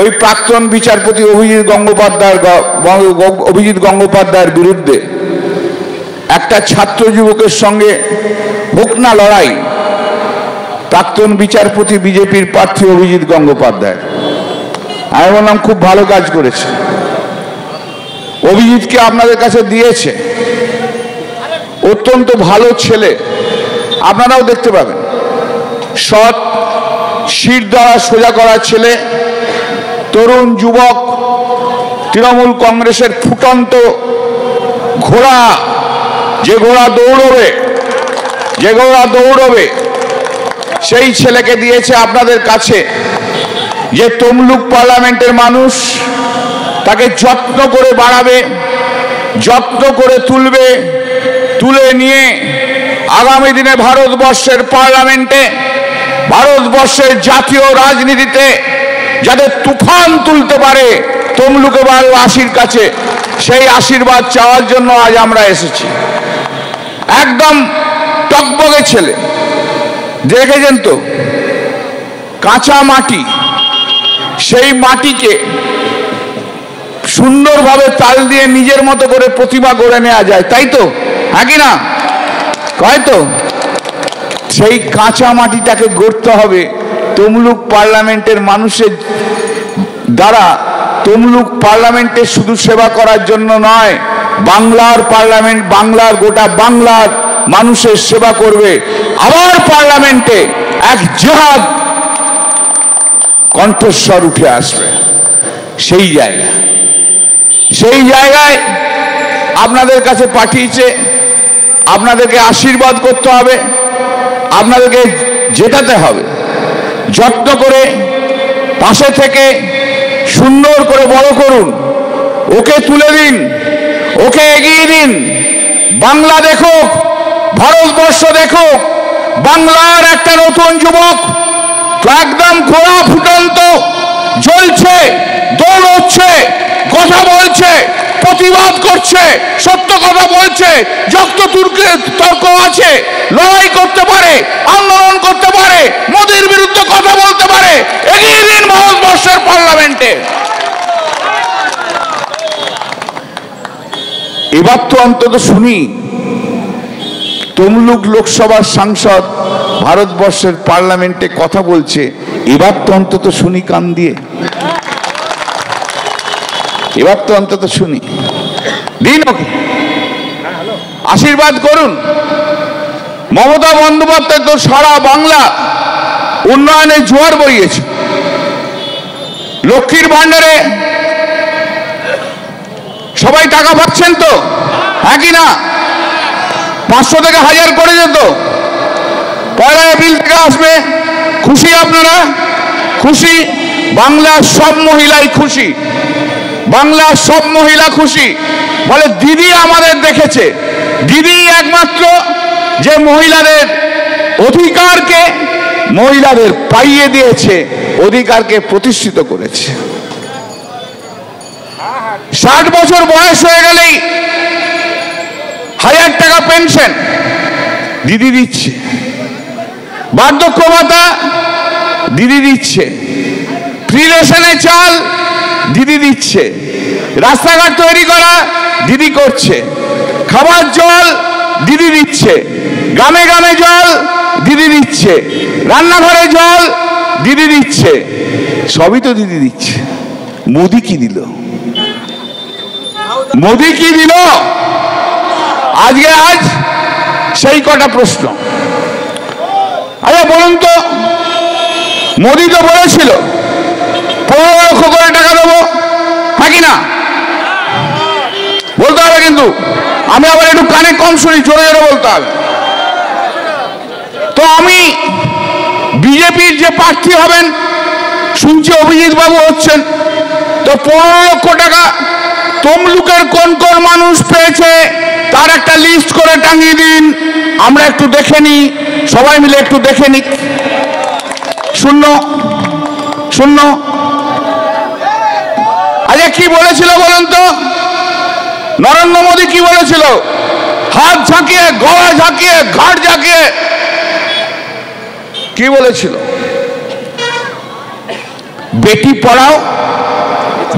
ওই প্রাক্তন বিচারপতি অভিজিৎ গঙ্গোপাধ্যায়ের বিরুদ্ধে একটা ছাত্র যুবকের সঙ্গে হোক না লড়াই, প্রাক্তন বিচারপতি বিজেপির প্রার্থী অভিজিৎ গঙ্গোপাধ্যায়, আমি বললাম খুব ভালো কাজ করেছে। অভিজিৎকে আপনাদের কাছে দিয়েছে, অত্যন্ত ভালো ছেলে, আপনারাও দেখতে পাবেন, সৎ, শির দ্বারা সোজা করা ছেলে, তরুণ যুবক, তৃণমূল কংগ্রেসের ফুটন্ত ঘোড়া, যে ঘোড়া দৌড়বে সেই ছেলেকে দিয়েছে আপনাদের কাছে, যে তমলুক পার্লামেন্টের মানুষ তাকে যত্ন করে বাড়াবে, যত্ন করে তুলে নিয়ে আগামী দিনে ভারতবর্ষের পার্লামেন্টে, ভারতবর্ষের জাতীয় রাজনীতিতে যাতে তুফান তুলতে পারে তমলুকে বাসীর কাছে, সেই আশীর্বাদ চাওয়ার জন্য আজ আমরা এসেছি। একদম টকবগে ছেলে, দেখেছেন তো, কাঁচা মাটি, সেই মাটিকে সুন্দরভাবে তাল দিয়ে নিজের মতো করে প্রতিভা গড়ে নেওয়া যায়, তাই তো, হ্যাঁ কি না, হয়তো সেই কাঁচা মাটিটাকে গড়তে হবে তমলুক পার্লামেন্টের মানুষের দ্বারা। তমলুক পার্লামেন্টে শুধু সেবা করার জন্য নয়, বাংলার পার্লামেন্ট, গোটা বাংলার মানুষের সেবা করবে। আবার পার্লামেন্টে এক জিহাদ কণ্ঠস্বর উঠে আসবে। সেই জায়গায় আপনাদের কাছে পাঠিয়েছে, আপনাদেরকে আশীর্বাদ করতে হবে, আপনাদেরকে জেতাতে হবে। যত্ন করে পাশে থেকে সুন্দর করে বড় করুন, ওকে তুলে দিন, ওকে এগিয়ে দিন। বাংলা দেখুক, ভারতবর্ষ দেখুক, বাংলার একটা নতুন যুবক একদম ঘোড়া ফুটন্ত, জ্বলছে, দৌড়চ্ছে, কথা বলছে, প্রতিবাদ করছে, সত্য কথা বলছে, যত তর্ক আছে লড়াই করতে পারে, আন্দোলন করতে পারে, মোদির বিরুদ্ধে কথা বলতে পারে। এগিয়ে দিন ভারতবর্ষের পার্লামেন্টে। এবার তো অন্তত শুনি তমলুক লোকসভার সাংসদ ভারতবর্ষের পার্লামেন্টে কথা বলছে, এবার তো অন্তত শুনি কান দিয়ে, এবার তো অন্তত শুনি। দিন ওকে আশীর্বাদ করুন। মমতা বন্দ্যোপাধ্যায় তো সারা বাংলা উন্নয়নের জোয়ার বইয়েছে। লক্ষ্মীর ভান্ডারে সবাই টাকা পাচ্ছেন তো, হ্যাঁ কি না? 500 থেকে 1000 করে যেত, 1 এপ্রিল থেকে আসবে। খুশি আপনারা? খুশি? বাংলার সব মহিলাই খুশি, বাংলার সব মহিলা খুশি। বলে দিদি আমাদের দেখেছে, দিদি একমাত্র যে মহিলাদের অধিকারকে মহিলাদের পাইয়ে দিয়েছে, অধিকারকে প্রতিষ্ঠিত করেছে। 60 বছর বয়স হয়ে গেলেই 1000 টাকা পেনশন দিদি দিচ্ছে, বার্ধক্য ভাতা দিদি দিচ্ছে, ফ্রি রেশনে চাল দিদি দিচ্ছে, রাস্তাঘাট তৈরি করা দিদি করছে, খাবার জল দিদি দিচ্ছে, গ্রামে গ্রামে জল দিদি দিচ্ছে, রান্নাঘরে জল দিদি দিচ্ছে, সবই তো দিদি দিচ্ছে। মোদি কি দিল? মোদি কি দিল? আজ সেই কটা প্রশ্ন। আরে বলুন তো, মোদি তো বলেছিল 15 লক্ষ করে টাকা দেবো, হ্যাঁ কি না? বলতে হবে, কিন্তু আমি আবার একটু কানে কম শুনি, জোরে জোরে বলতে হবে। তো আমি বিজেপির যে প্রার্থী হবেন শুনছি অভিজিৎ বাবু হচ্ছেন, তো 15 লক্ষ টাকা তমলুকের কোন কোন মানুষ পেয়েছে তার একটা লিস্ট করে টাঙিয়ে দিন, আমরা একটু দেখে নিই, সবাই মিলে একটু দেখে নিই। শূন্য শূন্য। আচ্ছা কি বলেছিল বলেন তো? নরেন্দ্র মোদী কি বলেছিল? হাত ঝাঁকিয়ে, গলা ঝাঁকিয়ে, ঘাট ঝাঁকিয়ে কি বলেছিল? বেটি পড়াও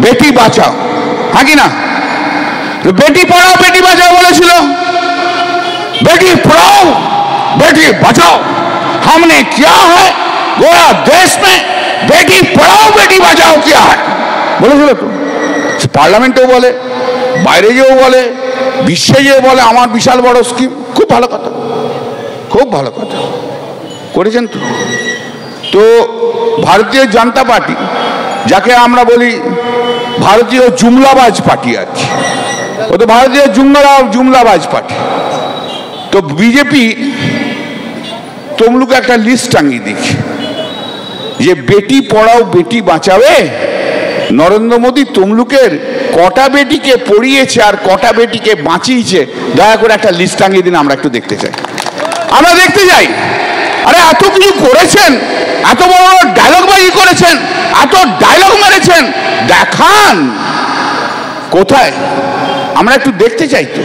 বেটি বাঁচাও, হ্যাঁ কি না? বেটি পড়াও বেটি বাঁচাও বলেছিল, बेटी पढ़ाओ बेटी बचाओ हमने किया है, गोया देश में बेटी पढ़ाओ बेटी बचाओ किया है বলেছিল তো। পার্লামেন্টেও বলে, বাইরে যেও বলে, বিশ্বে যেও বলে আমার বিশাল বড় স্কিম। খুব ভালো কথা, খুব ভালো কথা করেছেন তো। তো ভারতীয় জনতা পার্টি, যাকে আমরা বলি ভারতীয় জুমলাবাজ পার্টি আছে, ও তো ভারতীয় জুমলাবাজ পার্টি। তো বিজেপি তমলুকে একটা লিস্ট টাঙিয়ে দিচ্ছে যে বেটি পড়াও বেটি বাঁচাবে। নরেন্দ্র মোদী তমলুকের কটা বেটিকে পড়িয়েছে আর কটা বেটিকে বাঁচিয়েছে, দয়া করে একটা লিস্ট টাঙিয়ে দিন, আমরা একটু দেখতে চাই, আমরা দেখতে চাই। আরে এত কিছু করেছেন, এত বড় বড় ডায়লগবাজি করেছেন, এত ডায়লগ মেরেছেন, দেখান কোথায়, আমরা একটু দেখতে চাই তো।